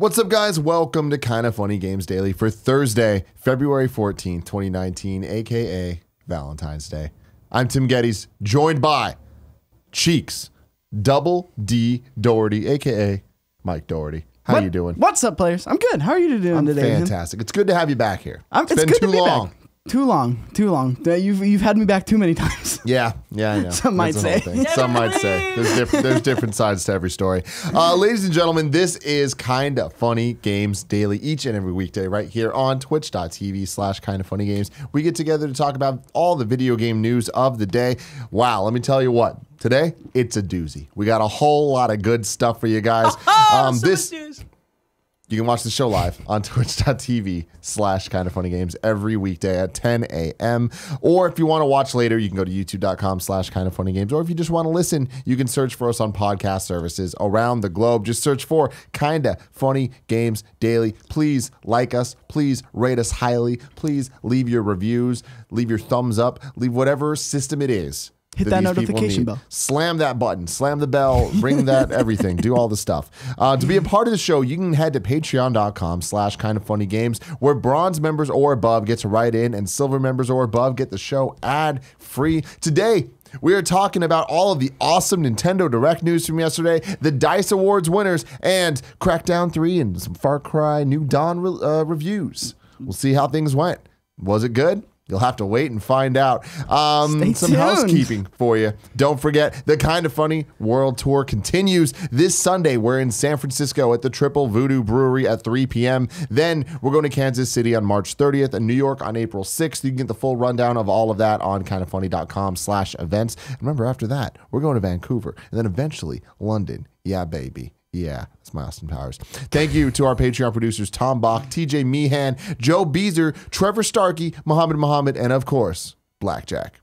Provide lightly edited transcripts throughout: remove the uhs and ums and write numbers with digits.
What's up, guys? Welcome to Kinda Funny Games Daily for Thursday, February 14th, 2019, aka Valentine's Day. I'm Tim Geddes, joined by Cheeks, Double D Doherty, aka Mike Doherty. How you doing? What's up, players? I'm good. How are you doing today? Fantastic. It's good to have you back here. It's been good too to be long. Back. Too long. You've had me back too many times. Yeah, I know. Some might say. Some might say. There's different sides to every story. Ladies and gentlemen, this is Kinda Funny Games Daily each and every weekday right here on twitch.tv/kindafunnygames. We get together to talk about all the video game news of the day. Wow, let me tell you what. Today, it's a doozy. We got a whole lot of good stuff for you guys. You can watch the show live on twitch.tv/kindafunnygames every weekday at 10 a.m. Or if you want to watch later, you can go to youtube.com/kindafunnygames. Or if you just want to listen, you can search for us on podcast services around the globe. Just search for Kinda Funny Games Daily. Please like us. Please rate us highly. Please leave your reviews. Leave your thumbs up. Leave whatever system it is. Hit that notification bell. Slam that button. Slam the bell. Ring that everything. Do all the stuff. To be a part of the show, you can head to patreon.com/kindafunnygames, where bronze members or above get to write in, and silver members or above get the show ad-free. Today, we are talking about all of the awesome Nintendo Direct news from yesterday, the DICE Awards winners, and Crackdown 3 and some Far Cry New Dawn reviews. We'll see how things went. Was it good? You'll have to wait and find out. Some housekeeping for you. Don't forget, the Kinda Funny World Tour continues this Sunday. We're in San Francisco at the Triple Voodoo Brewery at 3 p.m. Then we're going to Kansas City on March 30th and New York on April 6th. You can get the full rundown of all of that on kindafunny.com/events. Remember, after that, we're going to Vancouver and then eventually London. Yeah, baby. Yeah, that's my Austin Powers. Thank you to our Patreon producers, Tom Bach, TJ Meehan, Joe Beezer, Trevor Starkey, Muhammad, and of course, Blackjack.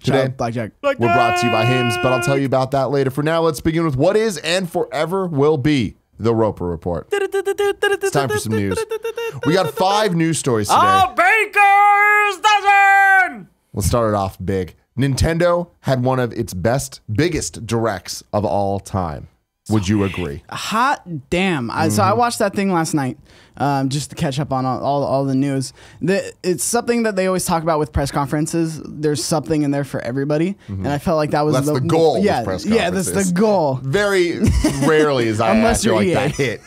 Today, Blackjack. We're brought to you by Hims, but I'll tell you about that later. For now, let's begin with what is and forever will be the Roper Report. It's time for some news. We got 5 news stories today. A baker's dozen! Let's start it off big. Nintendo had one of its biggest directs of all time. Would you agree? Hot damn. So I watched that thing last night just to catch up on all the news. It's something that they always talk about with press conferences. There's something in there for everybody. And I felt like that was the goal with press conferences. Yeah, that's the goal. Very rarely is I feel like that hit.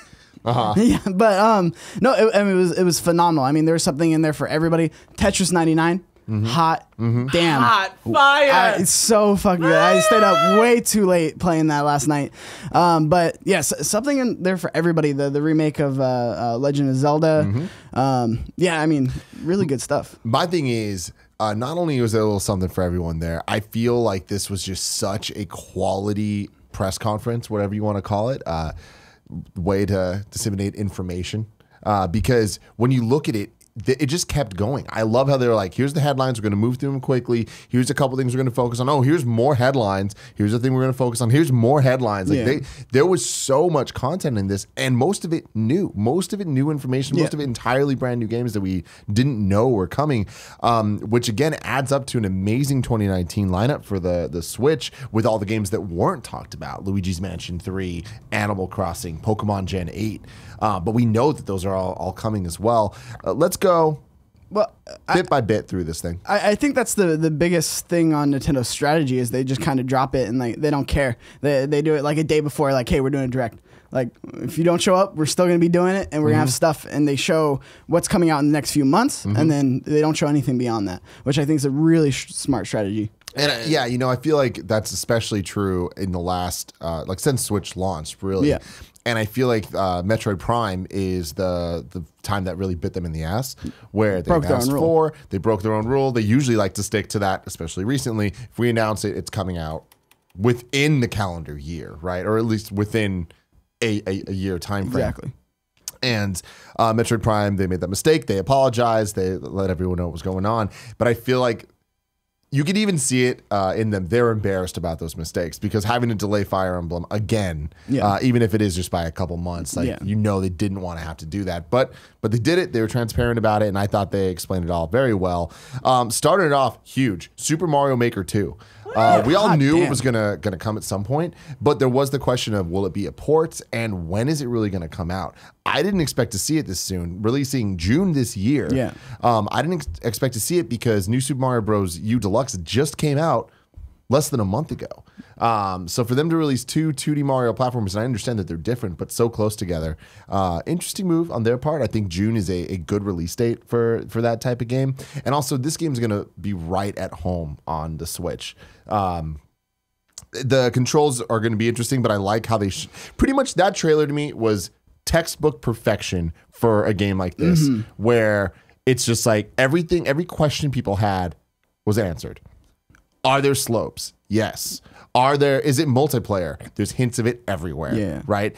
Yeah, but no, it was phenomenal. I mean, there was something in there for everybody. Tetris 99. Hot damn. Hot fire. It's so fucking good. I stayed up way too late playing that last night. But yes, something in there for everybody. The remake of Legend of Zelda. Yeah, I mean, really good stuff. My thing is, not only was there a little something for everyone there, I feel like this was just such a quality press conference, whatever you want to call it, way to disseminate information. Because when you look at it, it just kept going. I love how they were like, here's the headlines. We're going to move through them quickly. Here's a couple things we're going to focus on. Oh, here's more headlines. Here's the thing we're going to focus on. Here's more headlines. Like there was so much content in this, and most of it new. Most of it new information. Most of it entirely brand new games that we didn't know were coming, which again adds up to an amazing 2019 lineup for the Switch with all the games that weren't talked about. Luigi's Mansion 3, Animal Crossing, Pokemon Gen 8. But we know that those are all coming as well. Let's go bit by bit through this thing. I think that's the biggest thing on Nintendo's strategy is they just kind of drop it and they don't care. They do it like a day before, like, hey, we're doing a direct. Like, if you don't show up, we're still going to be doing it, and we're going to have stuff. And they show what's coming out in the next few months, and then they don't show anything beyond that, which I think is a really smart strategy. And yeah, you know, I feel like that's especially true in the last, like since Switch launched, really. Yeah. And I feel like Metroid Prime is the time that really bit them in the ass, where they announced 4, they broke their own rule. They usually like to stick to that, especially recently. If we announce it, it's coming out within the calendar year, right? Or at least within a year time frame. Exactly. And Metroid Prime, they made that mistake. They apologized. They let everyone know what was going on. But I feel like you could even see it in them. They're embarrassed about those mistakes because having to delay Fire Emblem again, even if it is just by a couple months, like you know they didn't want to have to do that. But they did it. They were transparent about it, and I thought they explained it all very well. Started it off huge. Super Mario Maker 2. We all knew it damn. was gonna come at some point, but there was the question of will it be a port and when is it really gonna come out? I didn't expect to see it this soon. Releasing June this year. Yeah. I didn't expect to see it because New Super Mario Bros. U Deluxe just came out less than a month ago. So for them to release two 2D Mario platforms, and I understand that they're different, but so close together, interesting move on their part. I think June is a good release date for that type of game. And also this game's going to be right at home on the Switch. The controls are going to be interesting, but I like how they pretty much that trailer to me was textbook perfection for a game like this, where it's just like every question people had was answered. Are there slopes? Yes. Is it multiplayer? There's hints of it everywhere. Yeah. Right?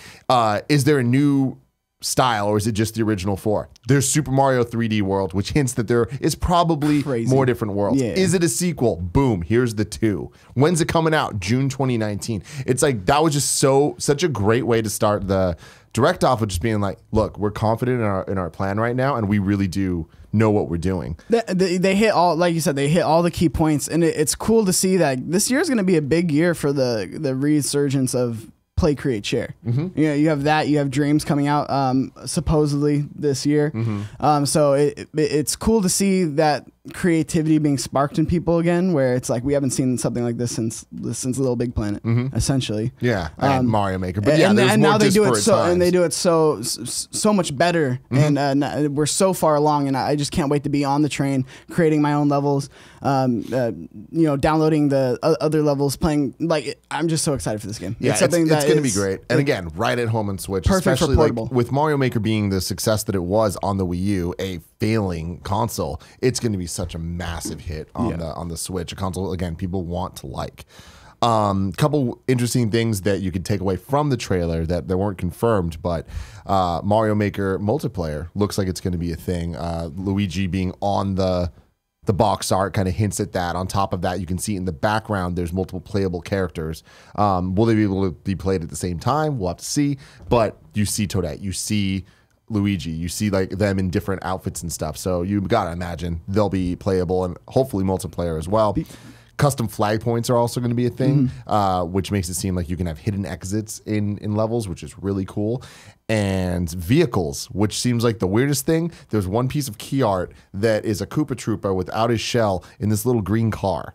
Is there a new style or is it just the original 4? There's Super Mario 3D World, which hints that there is probably more different worlds. Yeah. Is it a sequel? Boom, here's the 2. When's it coming out? June 2019. It's like that was just such a great way to start the direct off with just being like, look, we're confident in our plan right now and we really do know what we're doing. They hit all, like you said, they hit all the key points, and it's cool to see that this year is going to be a big year for the resurgence of play, create, share. You have that. You have Dreams coming out supposedly this year. So it's cool to see that creativity being sparked in people again, where it's like we haven't seen something like this since Little Big Planet, essentially. Yeah, and Mario Maker, but yeah, and now they do it so times. and they do it so much better, and we're so far along, and I just can't wait to be on the train, creating my own levels, downloading the other levels, playing. Like I'm just so excited for this game. Yeah, it's going to be great, and again, right at home on Switch, perfect especially for portable. like with Mario Maker being the success that it was on the Wii U, a failing console. It's going to be such a massive hit on the Switch, a console again people want to like. Couple interesting things that you could take away from the trailer that weren't confirmed, but Mario Maker multiplayer looks like it's going to be a thing. Luigi being on the box art kind of hints at that. On top of that, you can see in the background there's multiple playable characters. Will they be able to be played at the same time? We'll have to see. But you see Toadette, you see Luigi, you see like them in different outfits and stuff. So you gotta imagine they'll be playable and hopefully multiplayer as well. Custom flag points are also going to be a thing, which makes it seem like you can have hidden exits in levels, which is really cool. And vehicles, which seems like the weirdest thing. There's one piece of key art that is a Koopa Troopa without his shell in this little green car.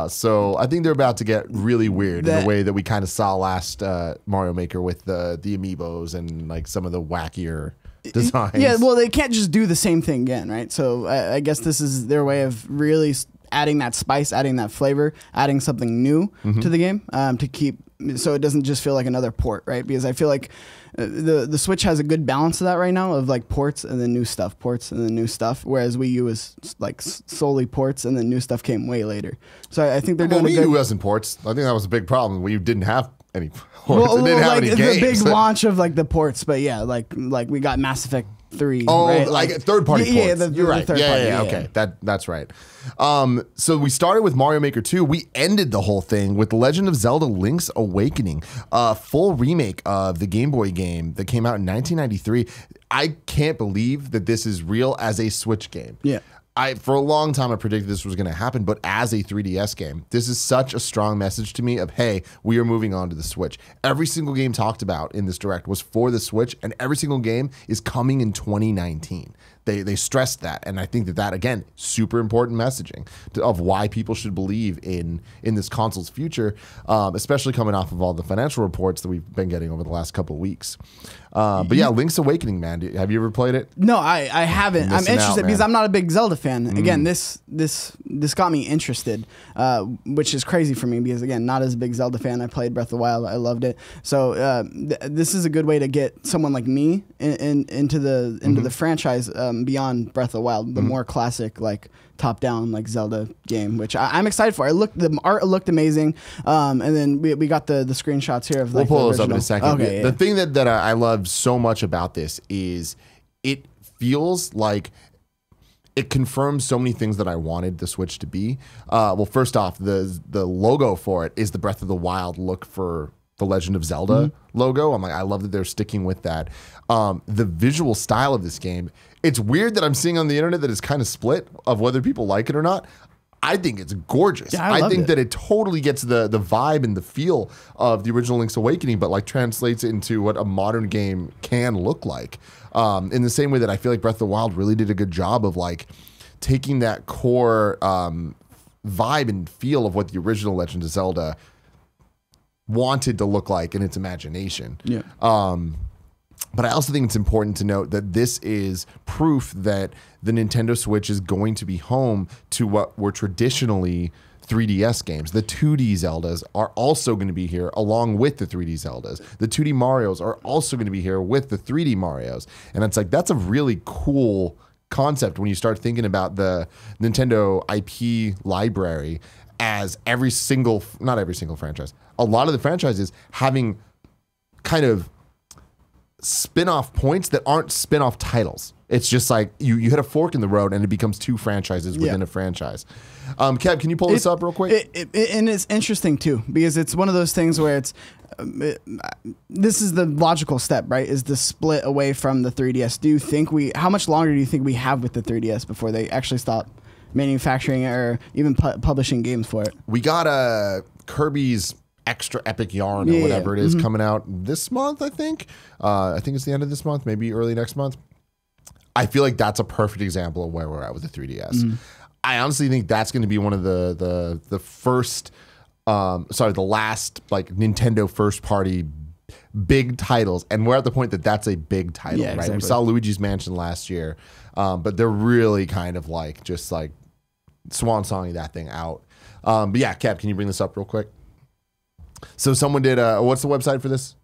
So I think they're about to get really weird in the way that we kind of saw last Mario Maker with the amiibos and like some of the wackier designs. Yeah, well, they can't just do the same thing again, right? So I guess this is their way of really adding that spice, adding that flavor, adding something new to the game to keep, so it doesn't just feel like another port, right? Because I feel like the Switch has a good balance of that right now, of like ports and then new stuff, whereas Wii U is like solely ports and then new stuff came way later. So I think they're doing Wii U wasn't ports. I think that was a big problem. Wii U didn't have any ports. Well, it didn't have any the games. big launch of like the ports, but yeah, like we got Mass Effect 3. Oh, right? like third-party ports. Yeah, You're right. third party, Yeah, okay. That's right. So we started with Mario Maker 2. We ended the whole thing with Legend of Zelda Link's Awakening, a full remake of the Game Boy game that came out in 1993. I can't believe that this is real as a Switch game. Yeah. For a long time, I predicted this was going to happen, but as a 3DS game, this is such a strong message to me of, hey, we are moving on to the Switch. Every single game talked about in this Direct was for the Switch, and every single game is coming in 2019. They stressed that, and I think that again, super important messaging of why people should believe in this console's future, especially coming off of all the financial reports that we've been getting over the last couple of weeks. But yeah, Link's Awakening, man. Have you ever played it? No, I haven't. I'm interested because I'm not a big Zelda fan. Again, this got me interested, which is crazy for me because again, not as a big Zelda fan. I played Breath of the Wild. I loved it. So this is a good way to get someone like me into the franchise beyond Breath of the Wild, the more classic like top-down like Zelda game, which I'm excited for. The art looked amazing, and then we got the screenshots here of like we'll pull the those up in a second. Okay, the thing that I love so much about this is it feels like it confirms so many things that I wanted the Switch to be. Well, first off, the logo for it is the Breath of the Wild look for the Legend of Zelda logo. I'm like, I love that they're sticking with that. The visual style of this game, it's weird that I'm seeing on the internet that it's kind of split of whether people like it or not. I think it's gorgeous. Yeah, I think that it totally gets the vibe and the feel of the original Link's Awakening, but like translates it into what a modern game can look like. In the same way that I feel like Breath of the Wild really did a good job of like taking that core vibe and feel of what the original Legend of Zelda wanted to look like in its imagination. Yeah. But I also think it's important to note that this is proof that the Nintendo Switch is going to be home to what were traditionally 3DS games. The 2D Zeldas are also going to be here along with the 3D Zeldas. The 2D Marios are also going to be here with the 3D Marios. And it's like, that's a really cool concept when you start thinking about the Nintendo IP library as not every single franchise, a lot of the franchises having kind of spin-off points that aren't spin-off titles. It's just like you hit a fork in the road and it becomes two franchises within a franchise. Kev, can you pull this up real quick? And it's interesting too, because it's one of those things where it's this is the logical step, right? Is the split away from the 3DS. Do you think how much longer do you think we have with the 3DS before they actually stop manufacturing or even publishing games for it? We got Kirby's Extra Epic Yarn or whatever it is coming out this month, I think. I think it's the end of this month, maybe early next month. I feel like that's a perfect example of where we're at with the 3DS. I honestly think that's going to be one of the first, the last like Nintendo first party big titles, and we're at the point that that's a big title, right? Exactly. We saw Luigi's Mansion last year, but they're really kind of like just like swan songing that thing out. But yeah, Kev, can you bring this up real quick? So someone did what's the website for this?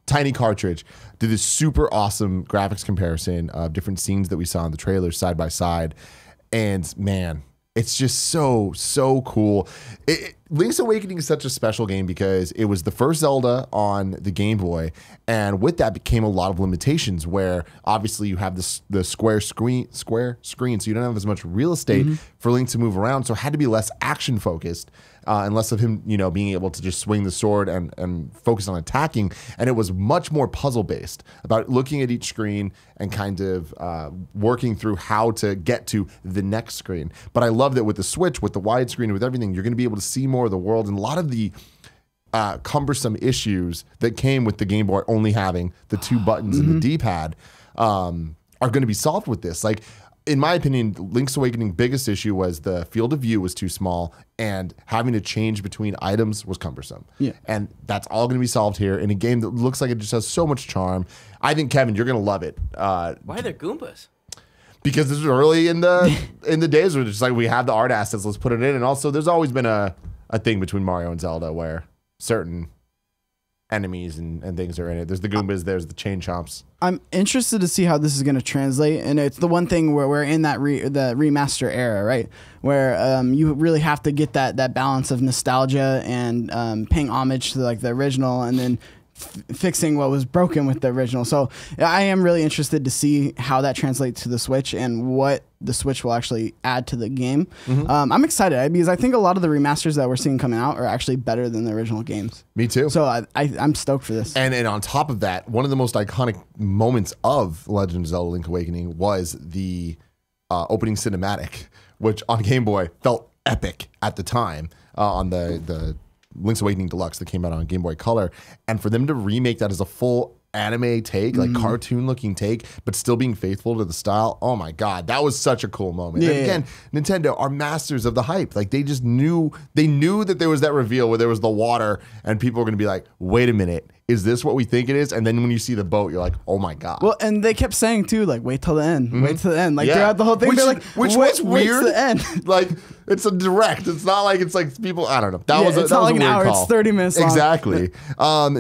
Tiny Cartridge did this super awesome graphics comparison of different scenes that we saw in the trailers side by side. And man, it's just so cool. Link's Awakening is such a special game because it was the first Zelda on the Game Boy, and with that became a lot of limitations where obviously you have the square screen, so you don't have as much real estate for Link to move around, so it had to be less action focused. And less of him, being able to just swing the sword and focus on attacking. And it was much more puzzle based about looking at each screen and kind of working through how to get to the next screen. But I love that with the Switch, with the widescreen, with everything, you're going to be able to see more of the world. And a lot of the cumbersome issues that came with the Game Boy only having the two buttons and the D-pad are going to be solved with this. Like, in my opinion, Link's Awakening biggest issue was the field of view was too small and having to change between items was cumbersome. Yeah. And that's all going to be solved here in a game that looks like it just has so much charm. I think, Kevin, you're going to love it. Why are there Goombas? Because this is early in the days where it's just like we have the art assets, let's put it in. And also there's always been a thing between Mario and Zelda where certain enemies and things are in it. There's the Goombas, there's the Chain Chomps. I'm interested to see how this is going to translate, and it's the one thing where we're in that the remaster era, right? Where you really have to get that balance of nostalgia and paying homage to like the original, and then fixing what was broken with the original. So I am really interested to see how that translates to the Switch and what the Switch will actually add to the game. I'm excited because I think a lot of the remasters that we're seeing coming out are actually better than the original games. Me too. So I'm stoked for this. And on top of that, one of the most iconic moments of Legend of Zelda Link Awakening was the opening cinematic, which on Game Boy felt epic at the time on the Link's Awakening Deluxe that came out on Game Boy Color, and for them to remake that as a full anime take, like cartoon looking take, but still being faithful to the style. Oh my God, that was such a cool moment. Yeah, and again, Nintendo are masters of the hype. Like they knew that there was that reveal where there was the water and people were going to be like, wait a minute, is this what we think it is? And then when you see the boat, you're like, oh my God. Well, and they kept saying too, like, wait till the end, wait till the end. Like throughout the whole thing, they're like, which was weird. Wait to the end. Like it's a direct. It's not like it's like people. I don't know. That was it's that not was like a an weird hour. call. It's 30 minutes long. Exactly.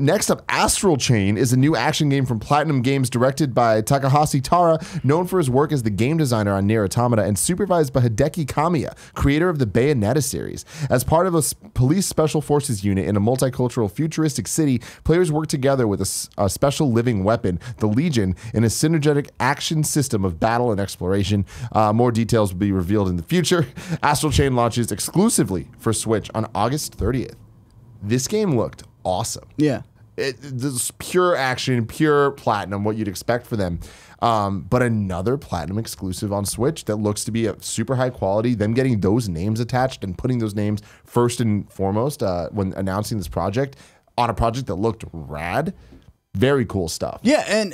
Next up, Astral Chain is a new action game from Platinum Games, directed by Takahashi Tara, known for his work as the game designer on Nier Automata, and supervised by Hideki Kamiya, creator of the Bayonetta series. As part of a police special forces unit in a multicultural futuristic city, players work together with a special living weapon, the Legion, in a synergetic action system of battle and exploration. More details will be revealed in the future. Astral Chain launches exclusively for Switch on August 30th. This game looked awesome. Yeah. This is pure action, pure platinum, what you'd expect for them. But another platinum exclusive on Switch that looks to be a super high quality. Them getting those names attached and putting those names first and foremost when announcing this project on a project that looked rad. Very cool stuff. Yeah, and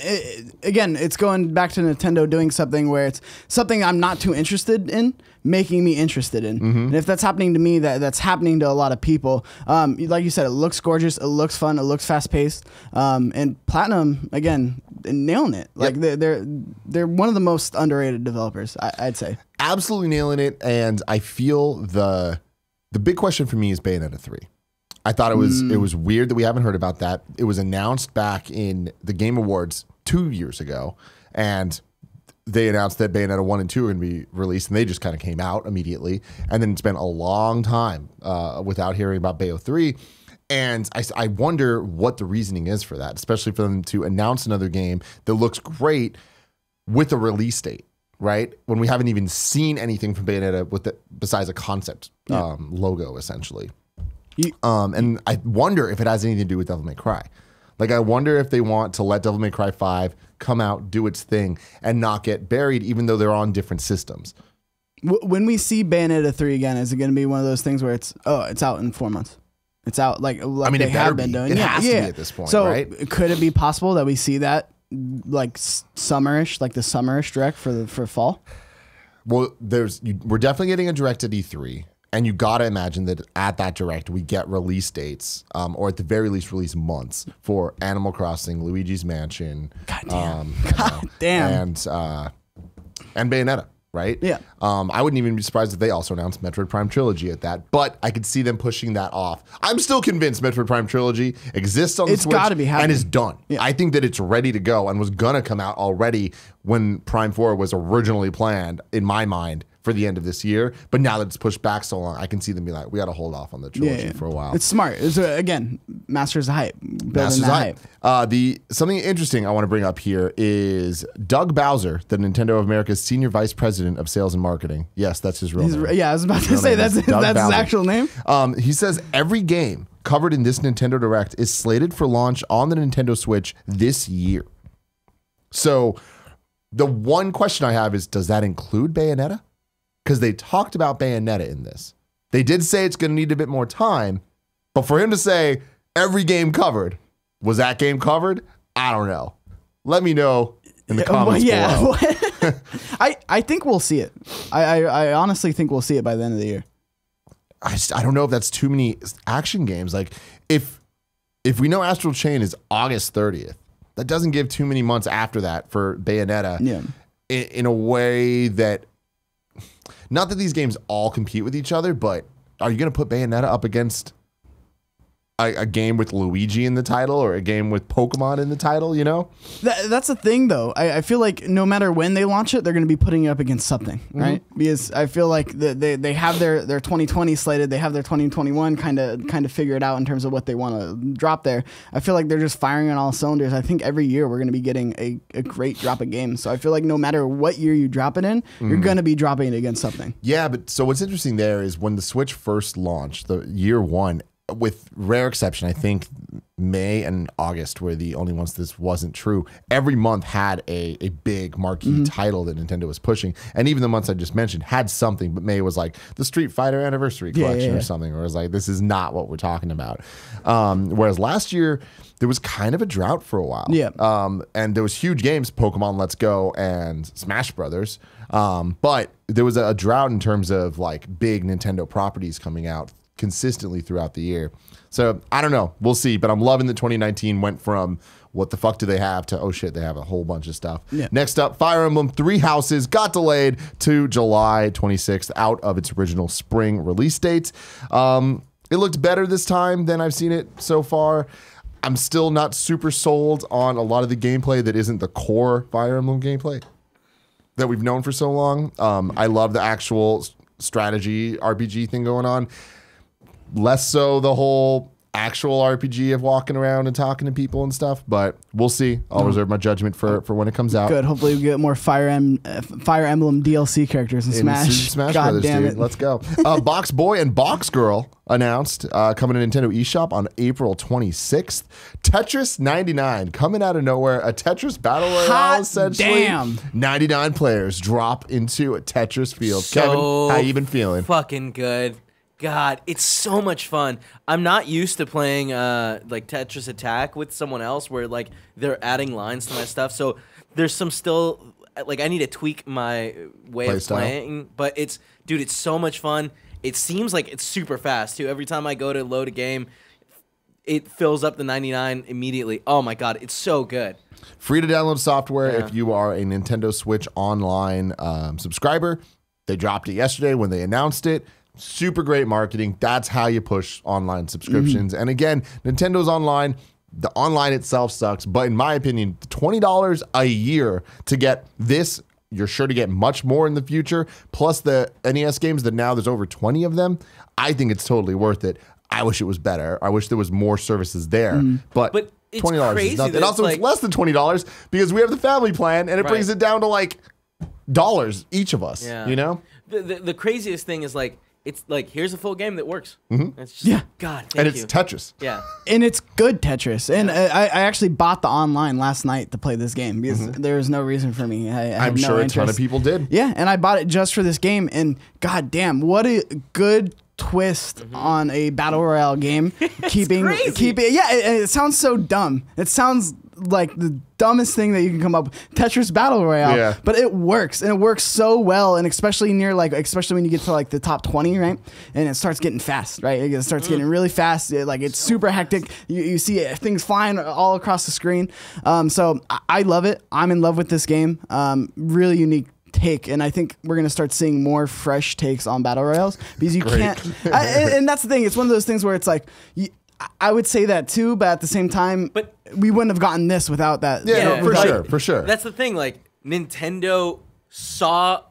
again, it's going back to Nintendo doing something where it's something I'm not too interested in, making me interested in. And if that's happening to me, that's happening to a lot of people. Like you said, it looks gorgeous, it looks fun, it looks fast paced, and Platinum again nailing it. Like they're one of the most underrated developers, I'd say. Absolutely nailing it, and I feel the big question for me is Bayonetta 3. I thought it was weird that we haven't heard about that. It was announced back in the Game Awards 2 years ago, and they announced that Bayonetta 1 and 2 are going to be released, and they just kind of came out immediately. And then it's been a long time without hearing about Bayo 3. And I wonder what the reasoning is for that, especially for them to announce another game that looks great with a release date, right? When we haven't even seen anything from Bayonetta besides a concept logo, essentially. And I wonder if it has anything to do with Devil May Cry. Like, I wonder if they want to let Devil May Cry 5 come out, do its thing, and not get buried, even though they're on different systems. When we see Bayonetta 3 again, is it going to be one of those things where it's out in 4 months? It's out like I mean, they have been doing. It has to be at this point, so right? Could it be possible that we see that like summerish, like the summerish direct for fall? Well, we're definitely getting a direct at E3. And you got to imagine that at that direct, we get release dates, or at the very least release months for Animal Crossing, Luigi's Mansion. God damn. And Bayonetta, right? Yeah. I wouldn't even be surprised if they also announced Metroid Prime Trilogy at that. But I could see them pushing that off. I'm still convinced Metroid Prime Trilogy exists on the Switch gotta be happening. and is done. Yeah. I think that it's ready to go and was going to come out already when Prime 4 was originally planned, in my mind, for the end of this year. But now that it's pushed back so long, I can see them be like, we got to hold off on the trilogy for a while. It's smart. It's, again, Masters of Hype. Masters of Hype. Something interesting I want to bring up here is Doug Bowser, the Nintendo of America's Senior Vice President of Sales and Marketing. Yes, that's his real name. Yeah, I was about to say that's his actual name. He says every game covered in this Nintendo Direct is slated for launch on the Nintendo Switch this year. So the one question I have is, does that include Bayonetta? Because they talked about Bayonetta in this. They did say it's going to need a bit more time, but for him to say every game covered, was that game covered? I don't know. Let me know in the comments below. I think we'll see it. I honestly think we'll see it by the end of the year. I don't know if that's too many action games. Like, if we know Astral Chain is August 30th, that doesn't give too many months after that for Bayonetta in a way that, not that these games all compete with each other, but are you going to put Bayonetta up against a game with Luigi in the title or a game with Pokemon in the title, you know? That's the thing, though. I feel like no matter when they launch it, they're going to be putting it up against something, right? Because I feel like they have their 2020 slated, they have their 2021 kind of figured out in terms of what they want to drop there. I feel like they're just firing on all cylinders. I think every year we're going to be getting a great drop of games. So I feel like no matter what year you drop it in, you're going to be dropping it against something. Yeah, but so what's interesting there is when the Switch first launched, the year one, with rare exception, I think May and August were the only ones this wasn't true. Every month had a big marquee title that Nintendo was pushing. And even the months I just mentioned had something, but May was like the Street Fighter Anniversary Collection or something, or it was like, this is not what we're talking about. Whereas last year, there was kind of a drought for a while. And there was huge games, Pokemon Let's Go and Smash Brothers. But there was a drought in terms of like big Nintendo properties coming out consistently throughout the year. So I don't know. We'll see. But I'm loving that 2019 went from what the fuck do they have to, oh shit, they have a whole bunch of stuff. Next up, Fire Emblem Three Houses got delayed to July 26th out of its original spring release date. It looked better this time than I've seen it so far. I'm still not super sold on a lot of the gameplay that isn't the core Fire Emblem gameplay that we've known for so long. I love the actual strategy RPG thing going on. Less so the whole actual RPG of walking around and talking to people and stuff, but we'll see. I'll reserve my judgment for when it comes out. Good. Hopefully we get more Fire Emblem DLC characters in Smash. God Brothers, damn dude. it. Let's go. Box Boy and Box Girl announced coming to Nintendo eShop on April 26th. Tetris 99 coming out of nowhere. A Tetris Battle Royale, essentially. Damn. 99 players drop into a Tetris field. So Kevin, how you been feeling? Fucking good. God, it's so much fun. I'm not used to playing like Tetris Attack with someone else where like they're adding lines to my stuff. So there's some still like I need to tweak my way of playing. But it's so much fun. It seems like it's super fast too. Every time I go to load a game, it fills up the 99 immediately. Oh my God, it's so good. Free to download software if you are a Nintendo Switch Online subscriber. They dropped it yesterday when they announced it. Super great marketing. That's how you push online subscriptions. And again, Nintendo's online. The online itself sucks. But in my opinion, $20 a year to get this, you're sure to get much more in the future. Plus the NES games that now there's over 20 of them. I think it's totally worth it. I wish it was better. I wish there was more services there. But it's $20 crazy is nothing. that And also, it's it's less than $20 because we have the family plan and it brings it down to like dollars each of us. Yeah. You know? The craziest thing is like, it's like, here's a full game that works. It's just, God, thank And it's you. Tetris. Yeah. And it's good Tetris. And I actually bought the online last night to play this game because there was no reason for me. I I'm had sure no a ton of interest. people did. Yeah, and I bought it just for this game. And god damn, what a good twist on a battle royale game. keeping yeah, it sounds so dumb. It sounds like the dumbest thing that you can come up with. Tetris Battle Royale. Yeah. But it works, and it works so well, and especially when you get to like the top 20, right? And it starts getting fast, right? It starts getting really fast. It's super hectic. You see things flying all across the screen. So I love it. I'm in love with this game. Really unique take, and I think we're gonna start seeing more fresh takes on battle royales because you can't. And that's the thing. It's one of those things where it's like. I would say that too, but at the same time, we wouldn't have gotten this without that. Yeah, no, for sure. That's the thing. Like, Nintendo saw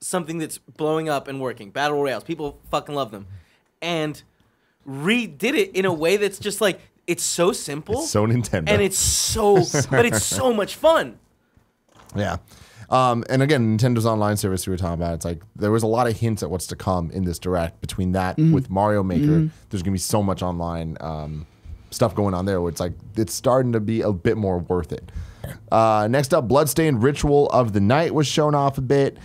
something that's blowing up and working. Battle Royales. People fucking love them. And redid it in a way that's just like, it's so simple. It's so Nintendo. And it's so, but it's so much fun. Yeah. And again, Nintendo's online service we were talking about, it's like there was a lot of hints at what's to come in this direct between that with Mario Maker. There's going to be so much online stuff going on there where it's like it's starting to be a bit more worth it. Next up, Bloodstained Ritual of the Night was shown off a bit.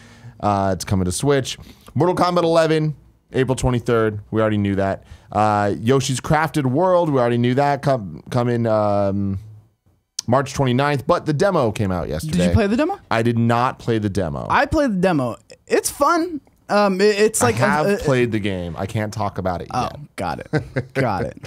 It's coming to Switch. Mortal Kombat 11, April 23rd. We already knew that. Yoshi's Crafted World, we already knew that. Coming March 29th, but the demo came out yesterday. Did you play the demo? I did not play the demo. I played the demo. It's fun. It's like I have played the game. I can't talk about it yet. Oh, got it. Got it.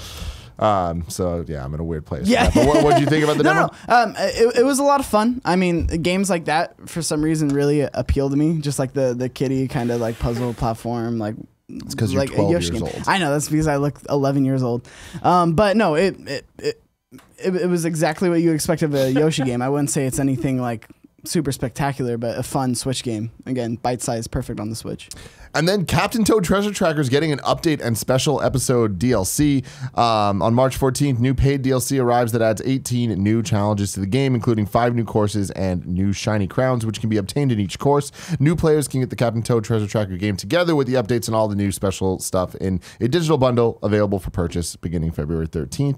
So yeah, I'm in a weird place. Yeah. But what did you think about the demo? No. It was a lot of fun. I mean, games like that for some reason really appeal to me. Just like the kiddie kind of like puzzle platform, like. It's because you're like 12 a Yoshi years game. old. I know, that's because I look 11 years old. But no, it was exactly what you expect of a Yoshi game. I wouldn't say it's anything like super spectacular, but a fun Switch game. Again, bite size, perfect on the Switch. And then Captain Toad Treasure Tracker is getting an update and special episode DLC. On March 14th, new paid DLC arrives that adds 18 new challenges to the game, including 5 new courses and new shiny crowns, which can be obtained in each course. New players can get the Captain Toad Treasure Tracker game together with the updates and all the new special stuff in a digital bundle available for purchase beginning February 13th.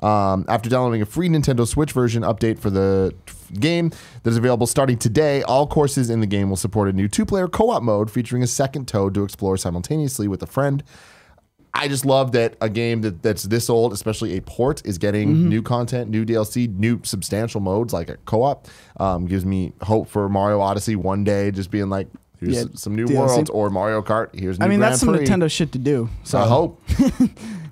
After downloading a free Nintendo Switch version update for the game that is available starting today, all courses in the game will support a new 2-player co-op mode featuring a second Toad to explore simultaneously with a friend. I just love that a game that's this old, especially a port, is getting new content, new DLC, new substantial modes like a co-op. Gives me hope for Mario Odyssey one day just being like, here's some new DLC. worlds, or Mario Kart, here's new I mean, Grand that's some Prix. Nintendo shit to do. So I hope.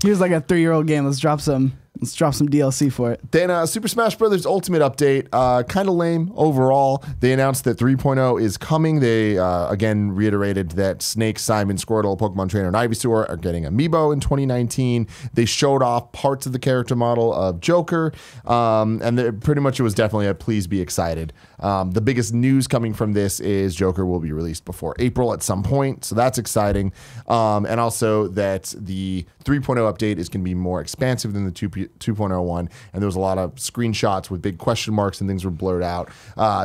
here's like a 3-year-old game. Let's drop some Let's drop some DLC for it. Then Super Smash Bros. Ultimate update, kind of lame overall. They announced that 3.0 is coming. They again reiterated that Snake, Simon, Squirtle, Pokemon Trainer, and Ivysaur are getting Amiibo in 2019. They showed off parts of the character model of Joker, and pretty much it was definitely a please be excited. The biggest news coming from this is Joker will be released before April at some point, so that's exciting. And also that the 3.0 update is going to be more expansive than the 2.0 one, and there was a lot of screenshots with big question marks and things were blurred out,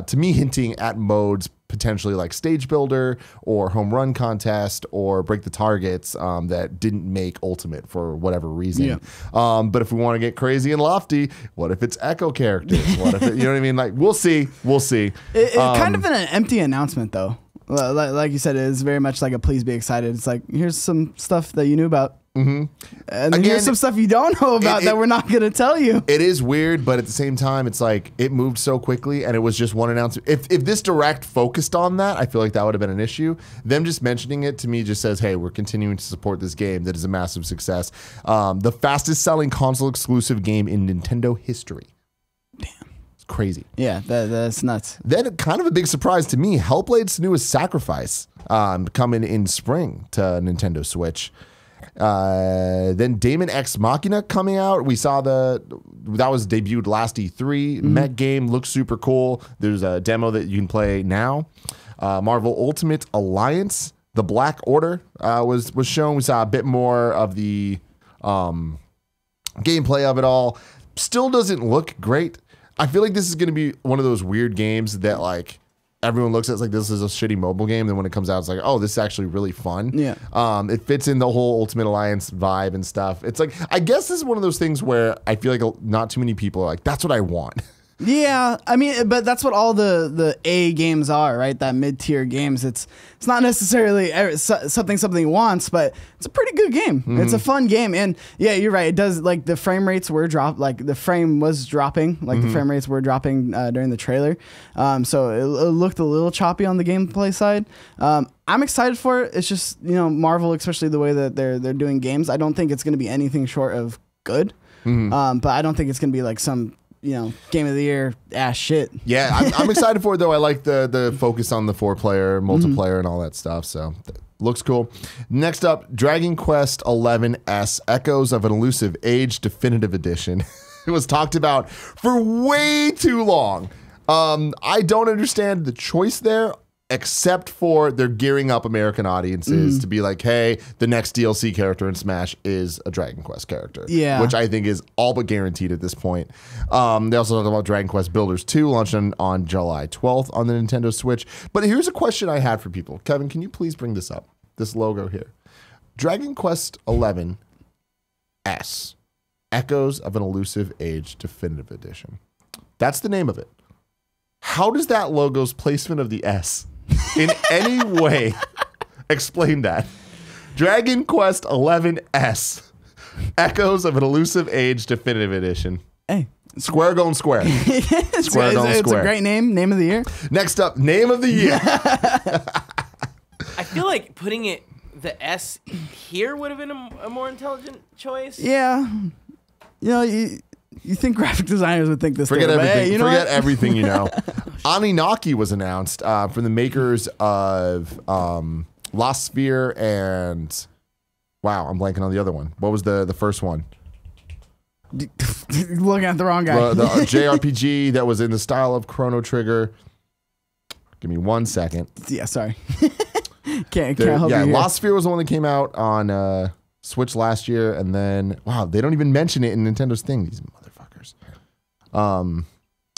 to me hinting at modes potentially like Stage Builder or Home Run Contest or Break the Targets that didn't make Ultimate for whatever reason. Yeah. But if we want to get crazy and lofty, what if it's Echo characters? What if you know what I mean? Like, we'll see. It kind of an empty announcement, though. Like you said, it is very much like a please be excited. It's like, here's some stuff that you knew about. Mm-hmm. And then here's some stuff you don't know about that we're not going to tell you. It is weird, but at the same time, it's like it moved so quickly and it was just one announcement. If this direct focused on that, I feel like that would have been an issue. Them just mentioning it to me just says, hey, we're continuing to support this game that is a massive success. The fastest selling console exclusive game in Nintendo history. Damn. Crazy. Yeah, that's nuts. Then kind of a big surprise to me, Hellblade's newest Sacrifice coming in spring to Nintendo Switch. Then Daemon X Machina coming out. We saw that was debuted last E3. Mech game looks super cool. There's a demo that you can play now. Marvel Ultimate Alliance, the Black Order was shown. We saw a bit more of the gameplay of it all. Still doesn't look great. I feel like this is going to be one of those weird games that like everyone looks at as like this is a shitty mobile game. Then when it comes out, it's like, oh, this is actually really fun. Yeah. It fits in the whole Ultimate Alliance vibe and stuff. It's like, I guess this is one of those things where I feel like not too many people are like, that's what I want. Yeah, I mean, but that's what all the A games are, right? That mid-tier games. It's not necessarily something wants, but it's a pretty good game. It's a fun game, and yeah, you're right. It does, like, the frame rates were the frame was dropping, the frame rates were dropping during the trailer. So it looked a little choppy on the gameplay side. I'm excited for it. It's just, Marvel, especially the way that they're doing games. I don't think it's going to be anything short of good. But I don't think it's going to be like some game of the year ass shit. Yeah, I'm excited for it though. I like the focus on the 4-player multiplayer and all that stuff. So looks cool. Next up, Dragon Quest XI S Echoes of an Elusive Age Definitive Edition. It was talked about for way too long. I don't understand the choice there, except for they're gearing up American audiences to be like, hey, the next DLC character in Smash is a Dragon Quest character. Yeah. Which I think is all but guaranteed at this point. They also talked about Dragon Quest Builders 2 launching on July 12th on the Nintendo Switch. But here's a question I had for people. Kevin, can you please bring this up? This logo here. Dragon Quest XI S Echoes of an Elusive Age Definitive Edition. That's the name of it. How does that logo's placement of the S in any way explain that? Dragon Quest XI S Echoes of an Elusive Age Definitive Edition. Hey. Square going square. It's a great name of the year. Next up, name of the year. I feel like putting the S here would have been a more intelligent choice. Yeah. You think graphic designers would think this? Forget everything. Hey, Forget everything you know. Aninaki was announced from the makers of Lost Sphere and wow, I'm blanking on the other one. What was the first one? Looking at the wrong guy. The JRPG that was in the style of Chrono Trigger. Give me 1 second. Yeah, sorry. Can't help you. Yeah, Lost Sphere was the one that came out on Switch last year, and then wow, they don't even mention it in Nintendo's thing. These motherfuckers.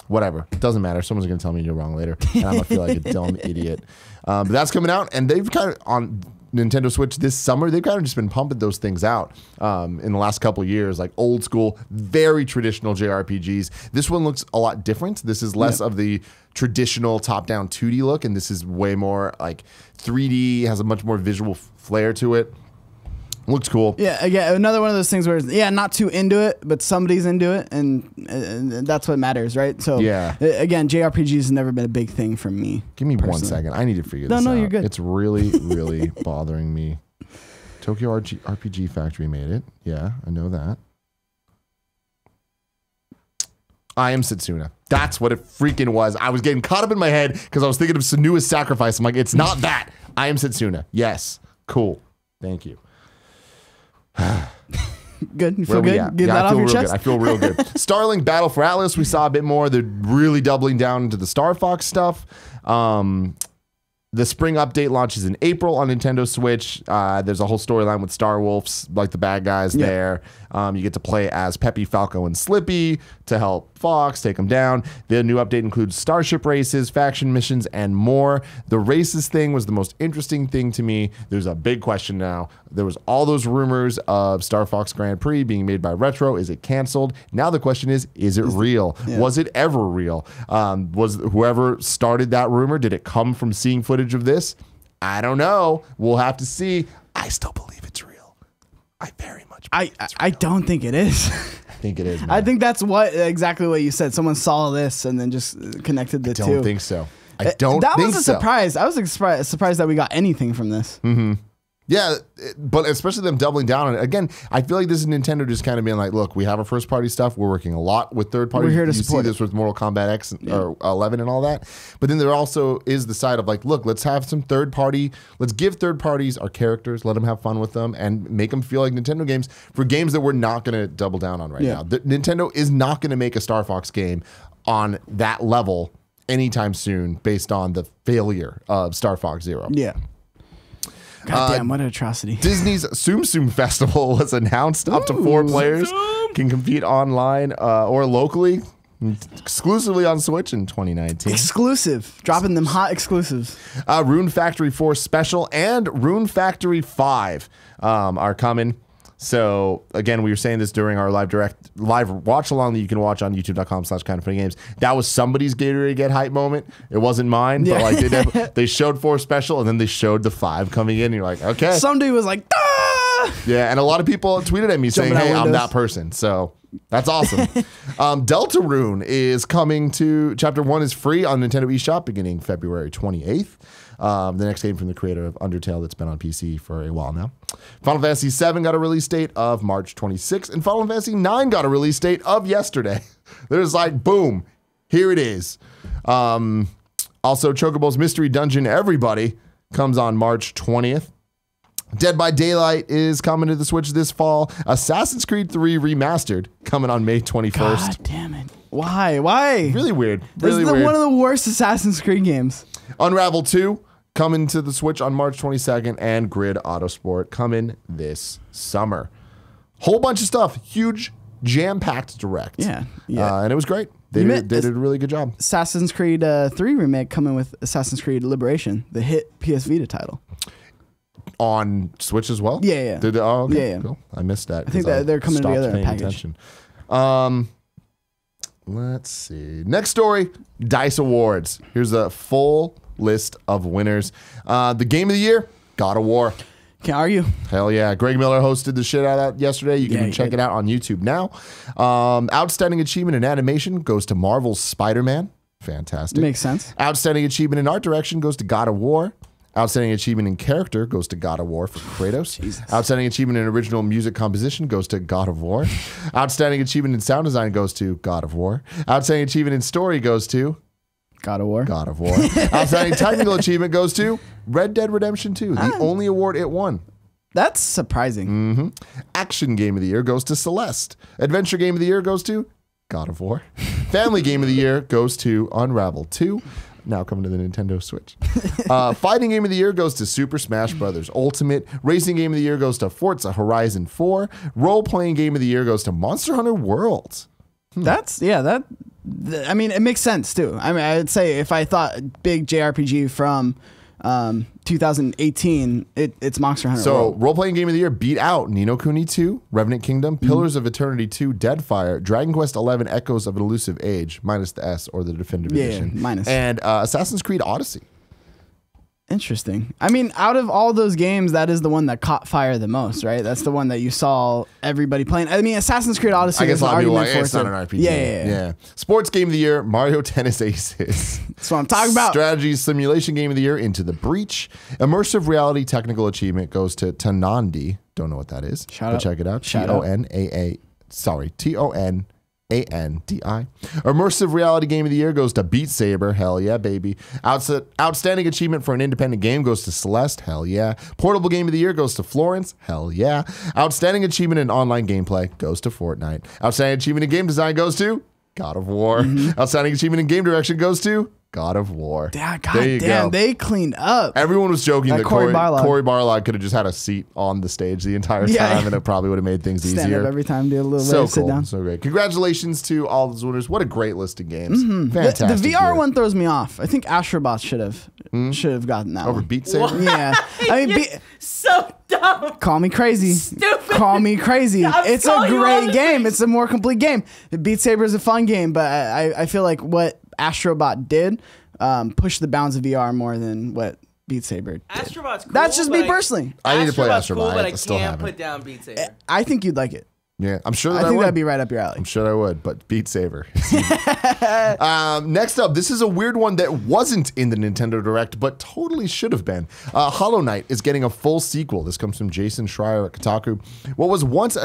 Whatever, it doesn't matter. Someone's gonna tell me you're wrong later, and I'm gonna feel like a dumb idiot. But that's coming out, and they've kind of on Nintendo Switch this summer. They've kind of just been pumping those things out in the last couple of years, like old school, very traditional JRPGs. This one looks a lot different. This is less of the traditional top-down 2D look, and this is way more like 3D. Has a much more visual flair to it. Looks cool. Yeah, again, another one of those things where, not too into it, but somebody's into it, and that's what matters, right? So, again, JRPGs has never been a big thing for me. Give me personally. 1 second. I need to figure this out. No, you're good. It's really, really bothering me. Tokyo RPG Factory made it. Yeah, I know that. I Am Setsuna. That's what it freaking was. I was getting caught up in my head because I was thinking of Senua's Sacrifice. I'm like, it's not that. I Am Setsuna. Yes. Cool. Thank you. Good. You feel good? Get that off your chest? I feel real good. Starlink Battle for Atlas. We saw a bit more. They're really doubling down into the Star Fox stuff. The spring update launches in April on Nintendo Switch. There's a whole storyline with Star Wolves, like the bad guys there. You get to play as Peppy, Falco, and Slippy to help Fox take them down. The new update includes starship races, faction missions, and more. The races thing was the most interesting thing to me. There's a big question now. There was all those rumors of Star Fox Grand Prix being made by Retro. Is it canceled? Now the question is it real? Yeah. Was it ever real? Was whoever started that rumor, did it come from seeing footage of this? I don't know. We'll have to see. I still believe it's real. I very much believe it's real. I don't think it is. I think it is, man. I think that's exactly what you said. Someone saw this and then just connected the two. I don't think so. I don't think so. That was a surprise. I was surprised that we got anything from this. Mm-hmm. Yeah, but especially them doubling down on it. Again, I feel like this is Nintendo just kind of being like, look, we have our first party stuff. We're working a lot with third parties. We're here to you support see this with Mortal Kombat X or 11 and all that. But then there also is the side of like, look, let's have some third party. Let's give third parties our characters, let them have fun with them, and make them feel like Nintendo games for games that we're not going to double down on right now. Nintendo is not going to make a Star Fox game on that level anytime soon based on the failure of Star Fox Zero. Yeah. God damn, what an atrocity. Disney's Tsum Tsum Festival was announced. Up to 4 players can compete online or locally, exclusively on Switch in 2019. Exclusive. Dropping them hot exclusives. Rune Factory 4 Special and Rune Factory 5 are coming. So again, we were saying this during our live watch along that you can watch on youtube.com/kindoffunnygames. That was somebody's Gatorade Get Hype moment. It wasn't mine, but like they showed 4 Special and then they showed the 5 coming in. And you're like, okay. Somebody was like, ah! Yeah, and a lot of people tweeted at me saying, hey, I'm that person. So that's awesome. Deltarune is coming to Chapter 1 is free on Nintendo eShop beginning February 28th. The next game from the creator of Undertale that's been on PC for a while now. Final Fantasy VII got a release date of March 26th, and Final Fantasy IX got a release date of yesterday. There's like, boom, here it is. Also, Chocobo's Mystery Dungeon Everybody comes on March 20th. Dead by Daylight is coming to the Switch this fall. Assassin's Creed 3 Remastered coming on May 21st. God damn it. Why? Really weird. This is one of the worst Assassin's Creed games. Unravel 2 coming to the Switch on March 22nd, and Grid Autosport coming this summer. Whole bunch of stuff. Huge, jam-packed direct. Yeah. And it was great. They did a really good job. Assassin's Creed 3 remake coming with Assassin's Creed Liberation, the hit PS Vita title. On Switch as well? Yeah. Okay. Yeah. Cool. I missed that. I think that they're coming together in a package. Let's see. Next story, DICE Awards. Here's a full list of winners. The game of the year, God of War. Can't argue. Hell yeah. Greg Miller hosted the shit out of that yesterday. You can check it out on YouTube now. Outstanding achievement in animation goes to Marvel's Spider-Man. Fantastic. Makes sense. Outstanding achievement in art direction goes to God of War. Outstanding achievement in character goes to God of War for Kratos. Jesus. Outstanding achievement in original music composition goes to God of War. Outstanding achievement in sound design goes to God of War. Outstanding achievement in story goes to God of War. God of War. Outstanding technical achievement goes to Red Dead Redemption 2, the only award it won. That's surprising. Action game of the year goes to Celeste. Adventure game of the year goes to God of War. Family game of the year goes to Unravel 2. Now coming to the Nintendo Switch. Fighting game of the year goes to Super Smash Bros. Ultimate. Racing game of the year goes to Forza Horizon 4. Role-playing game of the year goes to Monster Hunter World. I mean, it makes sense too. I mean, I'd say if I thought big JRPG from 2018, it's Monster Hunter So, World. role-playing game of the year beat out Ni no Kuni 2, Revenant Kingdom, Pillars of Eternity 2, Deadfire, Dragon Quest 11 Echoes of an Elusive Age, minus the S or the Definitive Edition. Minus. And Assassin's Creed Odyssey. Interesting. I mean, out of all those games, that is the one that caught fire the most, right? That's the one that you saw everybody playing. I mean, Assassin's Creed Odyssey. I guess a lot of people are like, for it's not an RPG. Yeah. Sports game of the year, Mario Tennis Aces. That's what I'm talking about. Strategy simulation game of the year, Into the Breach. Immersive reality technical achievement goes to Tonandi. Don't know what that is. Shout out. Check it out. Shout out. Tonaa. Sorry, Tonandi. Immersive reality game of the year goes to Beat Saber. Hell yeah, baby. Outstanding achievement for an independent game goes to Celeste. Hell yeah. Portable game of the year goes to Florence. Hell yeah. Outstanding achievement in online gameplay goes to Fortnite. Outstanding achievement in game design goes to God of War. Outstanding achievement in game direction goes to God of War. Yeah, God damn, they cleaned up. Everyone was joking that Corey Barlog. Barlog could have just had a seat on the stage the entire time, and it probably would have made things Stand easier. up every time, do a little So wave, sit cool, down. so great. Congratulations to all those winners. What a great list of games. Fantastic. The VR year. one throws me off. I think Astrobot should have gotten that Over one. Beat Saber. Yeah, I mean, So dumb. call me crazy. Stupid. Call me crazy. I'm It's a calling you on great the game. face. It's a more complete game. Beat Saber is a fun game, but I feel like what Astrobot did pushed the bounds of VR more than what Beat Saber did. Astrobot's cool. That's just me but personally. I need to play Astrobot's Astrobot. cool, but I I still can't haven't. put down Beat Saber. I think you'd like it. Yeah, I'm sure that I I think would. that'd be right up your alley. I'm sure I would, but Beat Saber. Next up, this is a weird one that wasn't in the Nintendo Direct, but totally should have been. Hollow Knight is getting a full sequel. This comes from Jason Schreier at Kotaku. What was once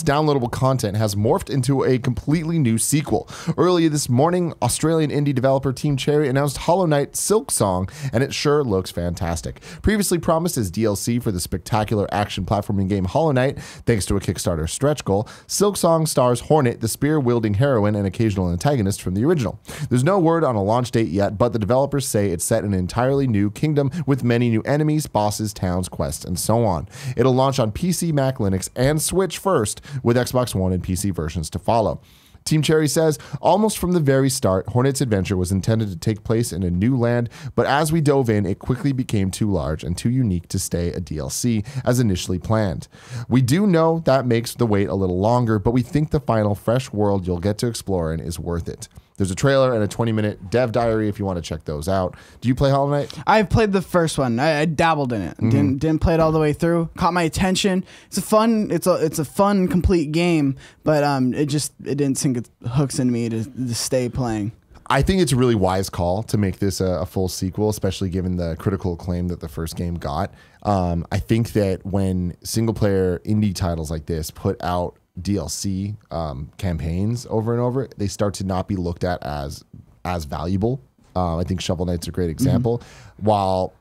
downloadable content has morphed into a completely new sequel. Earlier this morning, Australian indie developer Team Cherry announced Hollow Knight Silk Song, and it sure looks fantastic. Previously promised as DLC for the spectacular action platforming game Hollow Knight, thanks to a Kickstarter stretch goal, Silk Song stars Hornet, the spear-wielding heroine and occasional antagonist from the original. There's no word on a launch date yet, but the developers say it's set in an entirely new kingdom with many new enemies, bosses, towns, quests, and so on. It'll launch on PC, Mac, Linux, and Switch first, with Xbox One and PC versions to follow. Team Cherry says, almost from the very start, Hornet's adventure was intended to take place in a new land, but as we dove in, it quickly became too large and too unique to stay a DLC as initially planned. We do know that makes the wait a little longer, but we think the final fresh world you'll get to explore in is worth it. There's a trailer and a 20-minute dev diary if you want to check those out. Do you play Hollow Knight? I've played the first one. I dabbled in it. Didn't play it all the way through. Caught my attention. It's a fun, complete game, but it didn't sink its hooks in me to stay playing. I think it's a really wise call to make this a full sequel, especially given the critical acclaim that the first game got. I think that when single-player indie titles like this put out DLC campaigns over and over, they start to not be looked at as valuable. I think Shovel Knight's a great example. While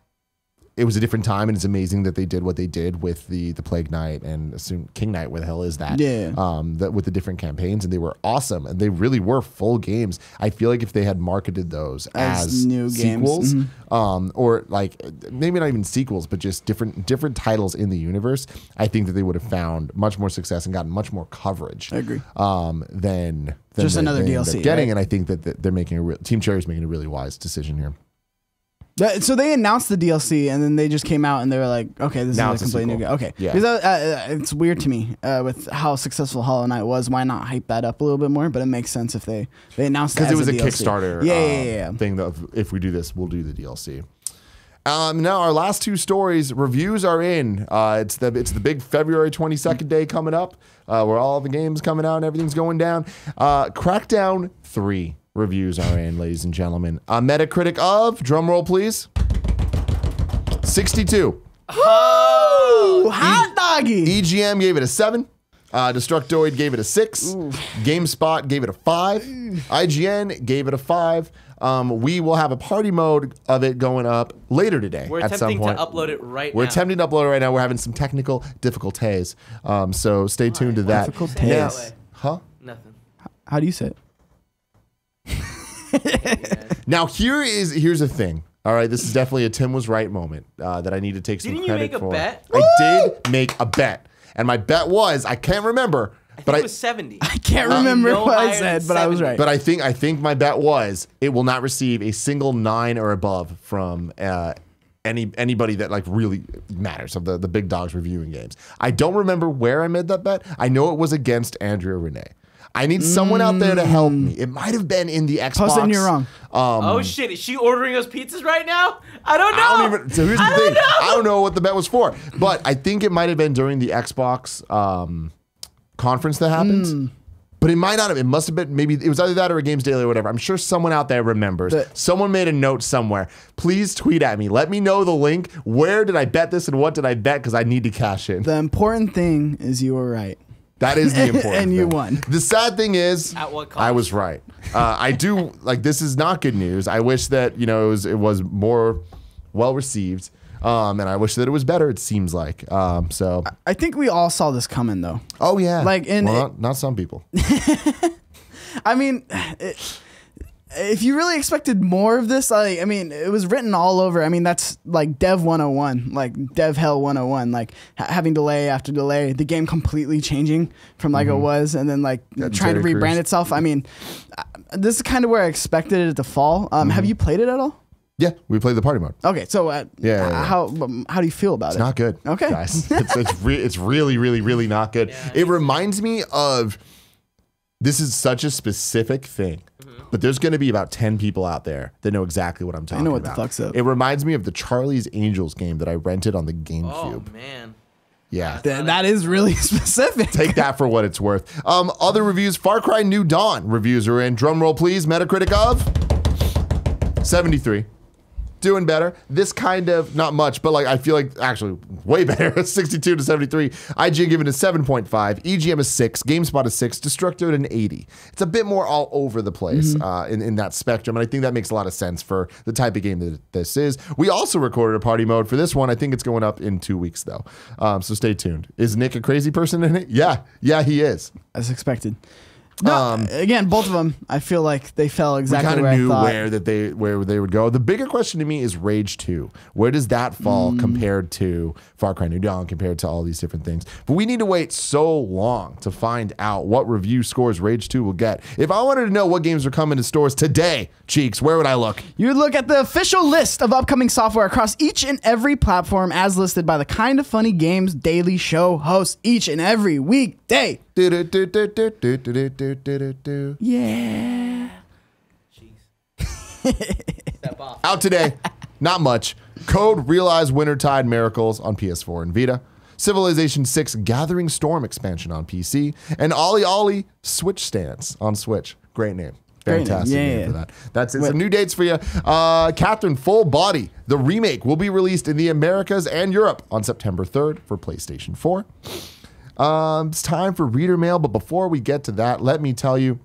it was a different time, and it's amazing that they did what they did with the Plague Knight and assume King Knight. Where the hell is that? Yeah. That with the different campaigns, and they were awesome, and they really were full games. I feel like if they had marketed those as new sequels, games. or like maybe not even sequels, but just different titles in the universe, I think that they would have found much more success and gotten much more coverage. I agree. Than Just another they ended DLC, up getting, right? and I think that they're making Team Cherry's making a really wise decision here. So they announced the DLC, and then they just came out and they were like, "Okay, this Now is a it's a completely new sequel. game." Okay, Yeah. because it's weird to me with how successful Hollow Knight was. Why not hype that up a little bit more? But it makes sense if they announced Because it it was a DLC. Kickstarter Yeah. thing that if we do this, we'll do the DLC. Now our last two stories, reviews are in. It's the big February 22nd day coming up, where all the games coming out and everything's going down. Crackdown 3 reviews are in, ladies and gentlemen. A Metacritic of, drum roll please, 62. Ooh, hot doggy. EGM gave it a 7. Destructoid gave it a 6. GameSpot gave it a 5. IGN gave it a 5. We will have a party mode of it going up later today. We're at some attempting point. to upload it right We're now. attempting to upload it right now. We're having some technical difficulties. So stay tuned to that. Difficulties? Say it Now- that way. huh? Nothing. How do you say it? Now here's the thing. All right, this is definitely a Tim was right moment that I need to take some Didn't you credit make a for. bet? I did make a bet, and my bet was I can't remember, I think but it was 70. I can't remember no what I higher said, than but I was 70. right. But I think my bet was it will not receive a single 9 or above from anybody that like really matters of the big dogs reviewing games. I don't remember where I made that bet. I know it was against Andrea Renee. I need someone out there to help me. It might have been in the Xbox. Post it and you're wrong. Oh shit! Is she ordering us pizzas right now? I don't know. I don't even. So here's the thing. I don't know what the bet was for, but I think it might have been during the Xbox conference that happened. But it might not have. It must have been. Maybe it was either that or a Games Daily or whatever. I'm sure someone out there remembers. Someone made a note somewhere. Please tweet at me. Let me know the link. Where did I bet this and what did I bet? Because I need to cash in. The important thing is you were right. That is the important And you thing. won. The sad thing is, At what cost? I was right. I do like this is not good news. I wish that it was more well received, and I wish that it was better. It seems like so. I think we all saw this coming, though. Oh yeah, Like, not some people. I mean, if you really expected more of this, I mean, it was written all over. I mean, that's like Dev 101, like Dev Hell 101, like having delay after delay, the game completely changing from like it was, and then like trying to rebrand itself. I mean, this is kind of where I expected it to fall. Have you played it at all? Yeah, we played the party mode. Okay, so Yeah. how do you feel about it? It's not good. Okay. Guys. It's really, really, really not good. Yeah. It reminds me of, this is such a specific thing, but there's going to be about 10 people out there that know exactly what I'm talking about. I know what the fuck's up. It reminds me of the Charlie's Angels game that I rented on the Oh GameCube. man. Yeah. That is really specific. Take that for what it's worth. Other reviews, Far Cry New Dawn reviews are in. Drum roll, please. Metacritic of 73. Doing better. This kind of, not much, but like I feel like actually way better. 62 to 73. IGN given a 7.5. EGM is 6. GameSpot is 6. Destructo an 80. It's a bit more all over the place in that spectrum, and I think that makes a lot of sense for the type of game that this is. We also recorded a party mode for this one. I think it's going up in 2 weeks though, so stay tuned. Is Nick a crazy person in it? Yeah, he is. As expected. No, again, both of them, I feel like they fell exactly We where kind of knew I thought. where they would go. The bigger question to me is Rage 2. Where does that fall compared to Far Cry New Dawn, compared to all these different things? But we need to wait so long to find out what review scores Rage 2 will get. If I wanted to know what games are coming to stores today, Cheeks, where would I look? You would look at the official list of upcoming software across each and every platform as listed by the Kinda Funny Games Daily Show hosts each and every weekday. Yeah. Step off. Out today, not much. Code Realize Wintertide Miracles on PS4 and Vita. Civilization 6 Gathering Storm expansion on PC. And Ollie Ollie Switch Stance on Switch. Great name. Great name. Fantastic name Yeah. for that. That's it. Some new dates for you. Catherine Full Body, the remake, will be released in the Americas and Europe on September 3rd for PlayStation 4. It's time for reader mail, but before we get to that, let me tell you.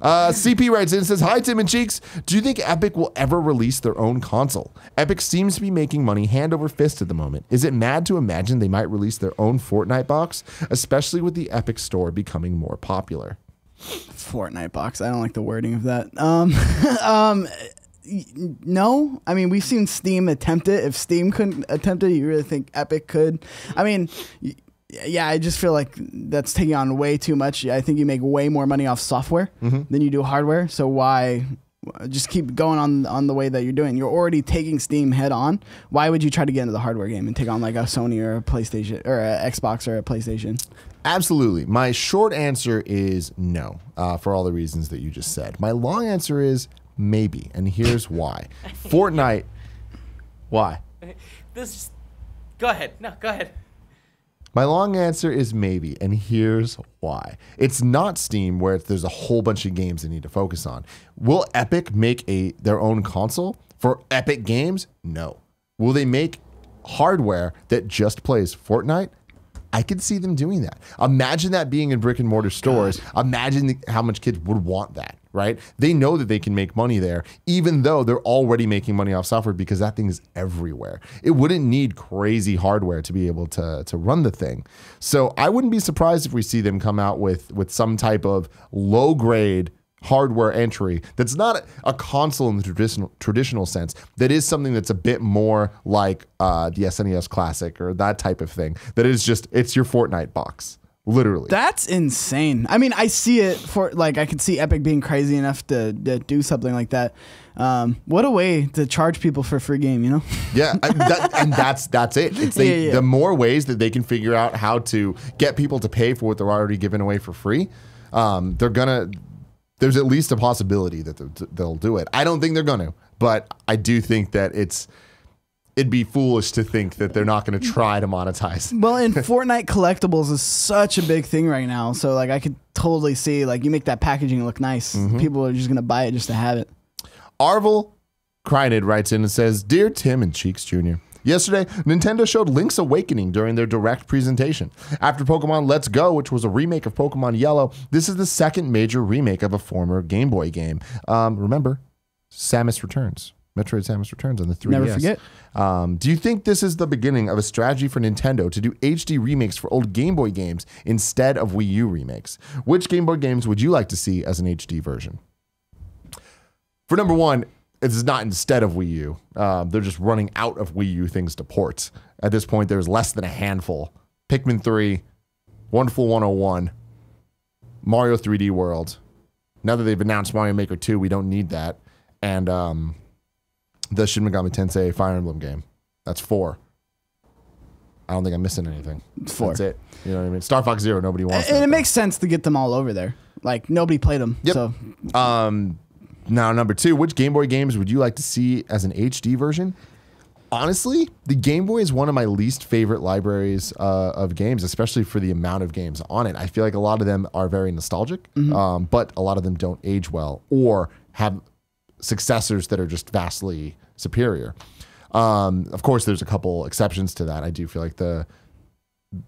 CP writes in and says, "Hi, Tim and Cheeks. Do you think Epic will ever release their own console? Epic seems to be making money hand over fist at the moment. Is it mad to imagine they might release their own Fortnite box, especially with the Epic Store becoming more popular?" Fortnite box. I don't like the wording of that. No. I mean, we've seen Steam attempt it. If Steam couldn't attempt it, you really think Epic could? I mean, yeah, I just feel like that's taking on way too much. I think you make way more money off software than you do hardware. So why just keep going on the way that you're doing? You're already taking Steam head on. Why would you try to get into the hardware game and take on like a Sony or a PlayStation or a Xbox or a PlayStation? Absolutely. My short answer is no, for all the reasons that you just said. My long answer is maybe, and here's why. Fortnite. Why? Go ahead. No, go ahead. My long answer is maybe, and here's why. It's not Steam where there's a whole bunch of games they need to focus on. Will Epic make their own console for Epic Games? No. Will they make hardware that just plays Fortnite? I could see them doing that. Imagine that being in brick and mortar stores. Imagine how much kids would want that, right? They know that they can make money there, even though they're already making money off software because that thing is everywhere. It wouldn't need crazy hardware to be able to run the thing. So I wouldn't be surprised if we see them come out with some type of low grade hardware entry that's not a console in the traditional sense, that is something that's a bit more like the SNES Classic or that type of thing, that is just, it's your Fortnite box, literally. That's insane. I mean, I see it for like, I could see Epic being crazy enough to do something like that. What a way to charge people for a free game, you know? Yeah, and that's it. It's the more ways that they can figure out how to get people to pay for what they're already giving away for free, there's at least a possibility that they'll do it. I don't think they're going to, but I do think that it'd be foolish to think that they're not going to try to monetize. Well, and Fortnite collectibles is such a big thing right now. So like I could totally see like you make that packaging look nice. People are just going to buy it just to have it. ArvelCynd writes in and says, "Dear Tim and Cheeks Jr., Yesterday, Nintendo showed Link's Awakening during their direct presentation. After Pokemon Let's Go, which was a remake of Pokemon Yellow, this is the second major remake of a former Game Boy game. Remember, Samus Returns. Metroid Samus Returns on the 3DS. Never forget. Do you think this is the beginning of a strategy for Nintendo to do HD remakes for old Game Boy games instead of Wii U remakes? Which Game Boy games would you like to see as an HD version? For number one, it's not instead of Wii U. They're just running out of Wii U things to port. At this point, there's less than a handful. Pikmin 3, Wonderful 101, Mario 3D World. Now that they've announced Mario Maker 2, we don't need that. And the Shin Megami Tensei Fire Emblem game. That's 4. I don't think I'm missing anything. 4. That's it. You know what I mean? Star Fox Zero, nobody wants And that, it makes sense to get them all over there. Like, nobody played them. Yep. So Now, number 2, which Game Boy games would you like to see as an HD version? Honestly, the Game Boy is one of my least favorite libraries of games, especially for the amount of games on it. I feel like a lot of them are very nostalgic, but a lot of them don't age well or have successors that are just vastly superior. Of course, there's a couple exceptions to that. I do feel like there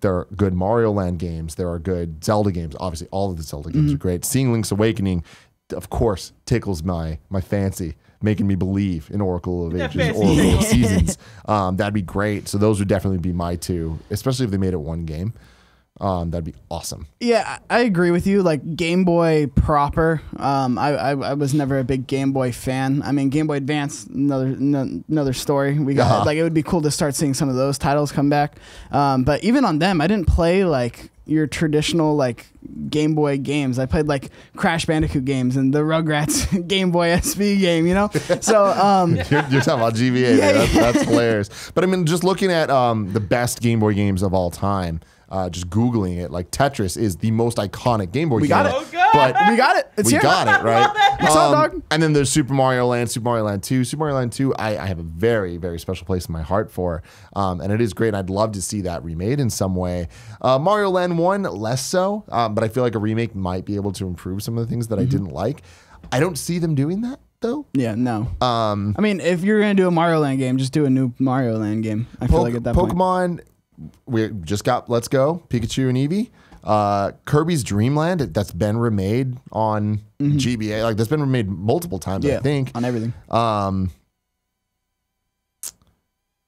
are good Mario Land games. There are good Zelda games. Obviously, all of the Zelda games are great. Seeing Link's Awakening, of course, tickles my fancy, making me believe in Oracle of Ages, Oracle of Seasons. That'd be great. So those would definitely be my 2, especially if they made it one game. That'd be awesome. yeah, I agree with you. Like Game Boy proper, I was never a big Game Boy fan. I mean, Game Boy Advance, another story. We got like it would be cool to start seeing some of those titles come back. But even on them, I didn't play like your traditional like Game Boy games. I played like Crash Bandicoot games and the Rugrats Game Boy SP game, you know? So you're talking about GBA. That's hilarious. But I mean, just looking at the best Game Boy games of all time, just Googling it, like Tetris is the most iconic Game Boy game. we got it. But We got it. It's we here. got it, right? What's up, dog? And then there's Super Mario Land, Super Mario Land 2. Super Mario Land 2, I have a very, very special place in my heart for. And it is great. I'd love to see that remade in some way. Mario Land 1, less so. But I feel like a remake might be able to improve some of the things that I didn't like. I don't see them doing that, though. Yeah, no. I mean, if you're going to do a Mario Land game, just do a new Mario Land game. I feel like at that point. Pokemon, we just got Let's Go, Pikachu and Eevee. Kirby's Dream Land, that's been remade on GBA. Like, that's been remade multiple times, I think. On everything.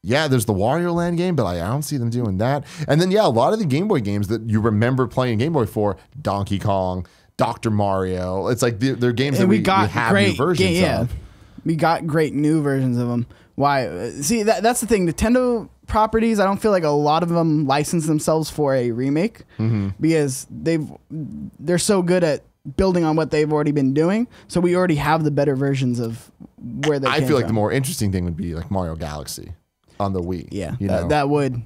Yeah, there's the Wario Land game, but I don't see them doing that. And then, a lot of the Game Boy games that you remember playing Game Boy for, Donkey Kong, Dr. Mario, it's like they're games that we have new versions of. We got great new versions of them. Why? See, that's the thing. Nintendo properties, I don't feel like a lot of them license themselves for a remake because they're so good at building on what they've already been doing. So we already have the better versions of where they. I feel like the more interesting thing would be like Mario Galaxy on the Wii. Yeah, you know? that would.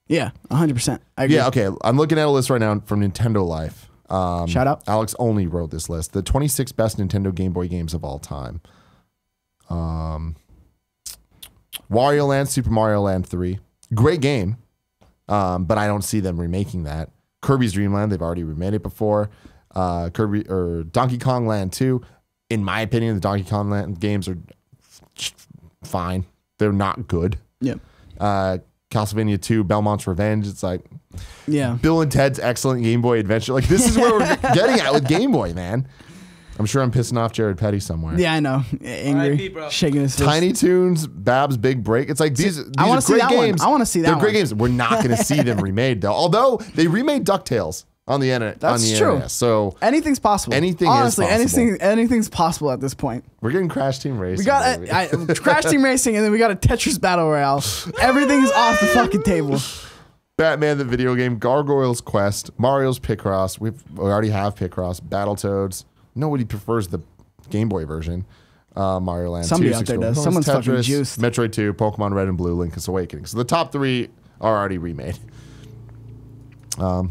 Yeah, 100%. I agree. Yeah, okay. I'm looking at a list right now from Nintendo Life. Shout out. Alex only wrote this list. The 26 best Nintendo Game Boy games of all time. Wario Land, Super Mario Land 3. Great game, but I don't see them remaking that. Kirby's Dream Land, they've already remade it before. Donkey Kong Land 2. In my opinion, the Donkey Kong Land games are fine. They're not good. Yep. Castlevania 2, Belmont's Revenge. It's like, yeah. Bill and Ted's Excellent Game Boy Adventure. Like, this is where we're getting at with Game Boy, man. I'm sure I'm pissing off Jared Petty somewhere. Yeah, I know. Angry, R.I.P., bro. shaking his fist. Tiny Toons, Bab's Big Break. It's like these are wanna see great that one. games. I wanna see that They're great one. games. We're not going to see them remade though. Although they remade DuckTales on the internet. That's true. So Anything's possible. Honestly, anything's possible at this point. we're getting Crash Team Racing. We got baby. Crash Team Racing, and then we got a Tetris Battle Royale. Everything's off the fucking table. Batman the video game, Gargoyle's Quest, Mario's Picross. We already have Picross, Battletoads. Nobody prefers the Game Boy version. Mario Land. Somebody 2, out there 64 does. Plus, Someone's fucking Tetris, juiced. Metroid 2, Pokemon Red and Blue, Link's Awakening. So the top 3 are already remade. So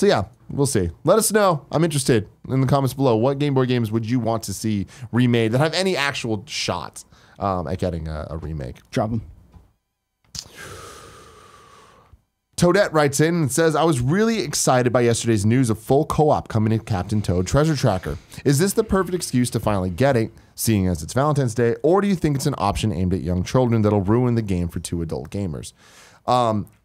yeah, we'll see. Let us know. I'm interested in the comments below. What Game Boy games would you want to see remade that have any actual shot at getting a remake? Drop them. Toadette writes in and says, I was really excited by yesterday's news of full co-op coming to Captain Toad Treasure Tracker. Is this the perfect excuse to finally get it, seeing as it's Valentine's Day, or do you think it's an option aimed at young children that'll ruin the game for 2 adult gamers?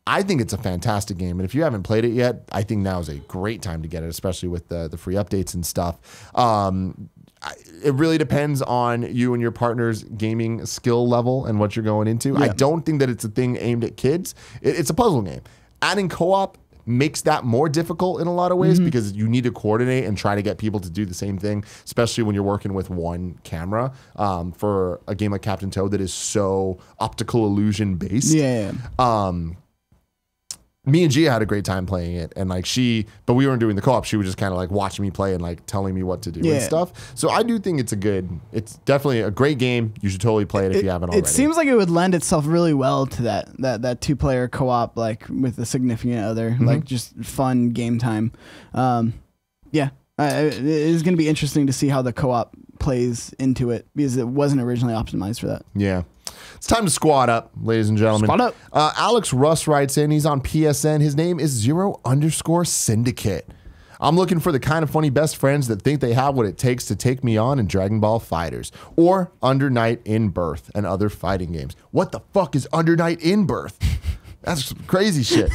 I think it's a fantastic game, and if you haven't played it yet, I think now is a great time to get it, especially with the free updates and stuff. It really depends on you and your partner's gaming skill level and what you're going into. Yeah. I don't think that it's a thing aimed at kids. It's a puzzle game. Adding co-op makes that more difficult in a lot of ways because you need to coordinate and try to get people to do the same thing, especially when you're working with one camera for a game like Captain Toad that is so optical illusion based. Yeah. Me and Gia had a great time playing it, and like but we weren't doing the co-op. She was just kind of like watching me play and like telling me what to do and stuff. So I do think it's definitely a great game. You should totally play it if you haven't already. It seems like it would lend itself really well to that 2-player co-op, like with a significant other, like just fun game time. It is going to be interesting to see how the co-op plays into it because it wasn't originally optimized for that. Yeah. It's time to squad up, ladies and gentlemen. Squad up. Alex Russ writes in. He's on PSN. His name is _Syndicate. I'm looking for the kind of funny best friends that think they have what it takes to take me on in Dragon Ball Fighters or Under Night in Birth and other fighting games. What the fuck is Under Night in Birth? That's crazy shit.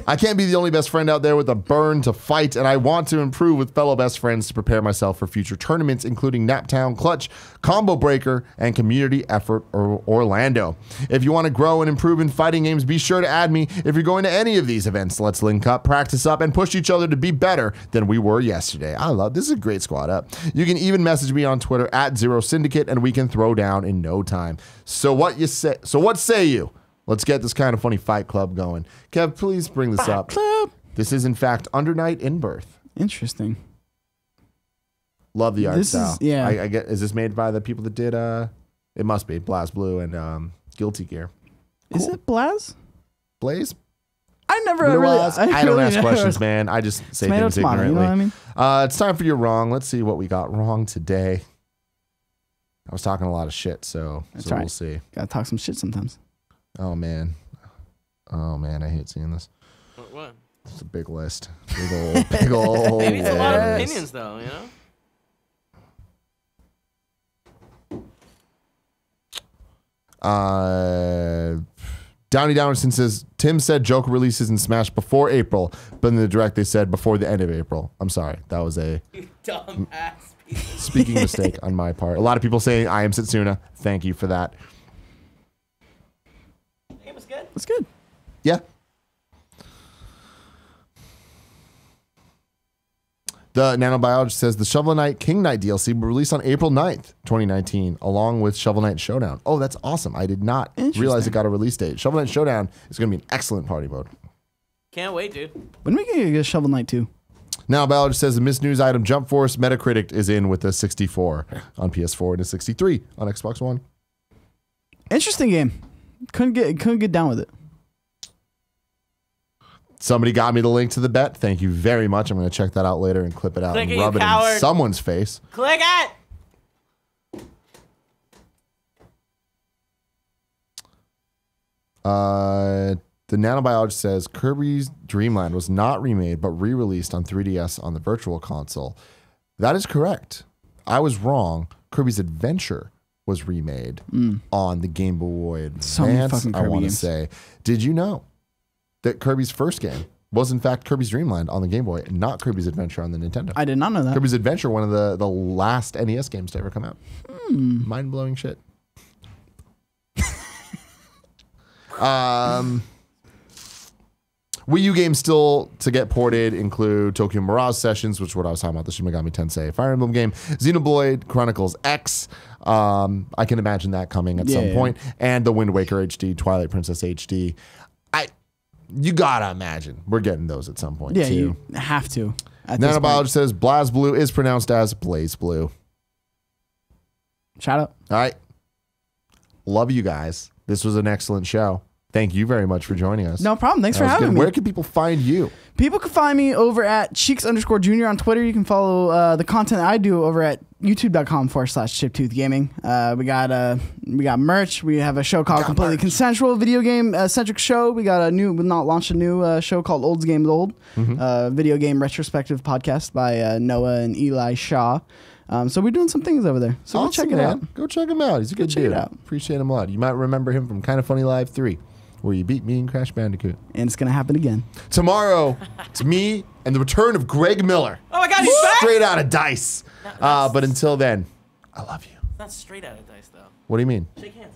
I can't be the only best friend out there with a burn to fight, and I want to improve with fellow best friends to prepare myself for future tournaments, including Naptown Clutch, Combo Breaker, and Community Effort Orlando. If you want to grow and improve in fighting games, be sure to add me. If you're going to any of these events, let's link up, practice up, and push each other to be better than we were yesterday. This is a great squad up. You can even message me on Twitter at @ZeroSyndicate, and we can throw down in no time. So what say you? Let's get this kind of funny fight club going. Kev, please bring this up. Club. This is, in fact, Under Night in Birth. Interesting. Love the art style. I get. Is this made by the people that did? It must be BlazBlue and Guilty Gear. Cool. Is it Blaze? I never Blue really. Oz? I don't ask questions, man. I just say Tomato, things tomato, ignorantly. you know what I mean? It's time for your wrong. Let's see what we got wrong today. I was talking a lot of shit, so right. We'll see. Gotta talk some shit sometimes. Oh man, I hate seeing this. What? It's a big list. Big old Maybe it's a lot of list. opinions, though, you know? Downey Downderson says, Tim said Joker releases in Smash before April, but in the direct they said before the end of April. I'm sorry. That was a You dumb ass piece. speaking mistake on my part. A lot of people saying I am Setsuna. Thank you for that. It was good. That's good. Yeah. The nanobiologist says the Shovel Knight King Knight DLC will release on April 9th, 2019, along with Shovel Knight Showdown. Oh, that's awesome. I did not realize it got a release date. Shovel Knight Showdown is going to be an excellent party mode. Can't wait, dude. When are we going to get Shovel Knight 2? Nanobiologist says the missed news item Jump Force Metacritic is in with a 64 on PS4 and a 63 on Xbox One. Interesting game. Couldn't get down with it. Somebody got me the link to the bet. Thank you very much. I'm going to check that out later and clip it out Click and it, rub you it in coward. someone's face. Click it! The nanobiologist says Kirby's Dream Land was not remade but re-released on 3DS on the Virtual Console. That is correct. I was wrong. Kirby's Adventure was remade on the Game Boy Advance. So many fucking I Kirby want to games. say. Did you know that Kirby's first game was in fact Kirby's Dream Land on the Game Boy and not Kirby's Adventure on the Nintendo? I did not know that. Kirby's Adventure, one of the last NES games to ever come out. Mind-blowing shit. Wii U games still to get ported include Tokyo Mirage Sessions, which is what I was talking about, the Shin Megami Tensei Fire Emblem game, Xenoblade Chronicles X. I can imagine that coming at some point, and the Wind Waker HD, Twilight Princess HD. You gotta imagine we're getting those at some point. Yeah, too. you have to. At this point. Nanobiologist says BlazBlue is pronounced as Blaze Blue. Shout out. All right. Love you guys. This was an excellent show. Thank you very much for joining us. No problem. Thanks That for was having good. me. Where can people find you? People can find me over at Cheeks_Junior on Twitter. You can follow the content I do over at youtube.com/chiptoothgaming. We got merch. We have a show called Completely Consensual, video game centric show. We got launched a new show called Old's Games Old, video game retrospective podcast by Noah and Eli Shaw. So we're doing some things over there. So go check it out. Go check him out. He's a good dude. Appreciate him a lot. You might remember him from Kind of Funny Live 3, where you beat me in Crash Bandicoot. And it's gonna happen again. Tomorrow, it's me and the return of Greg Miller. Oh my God, he's back! Straight out of Dice. But until then, I love you. Not straight out of Dice though. What do you mean? Shake hands.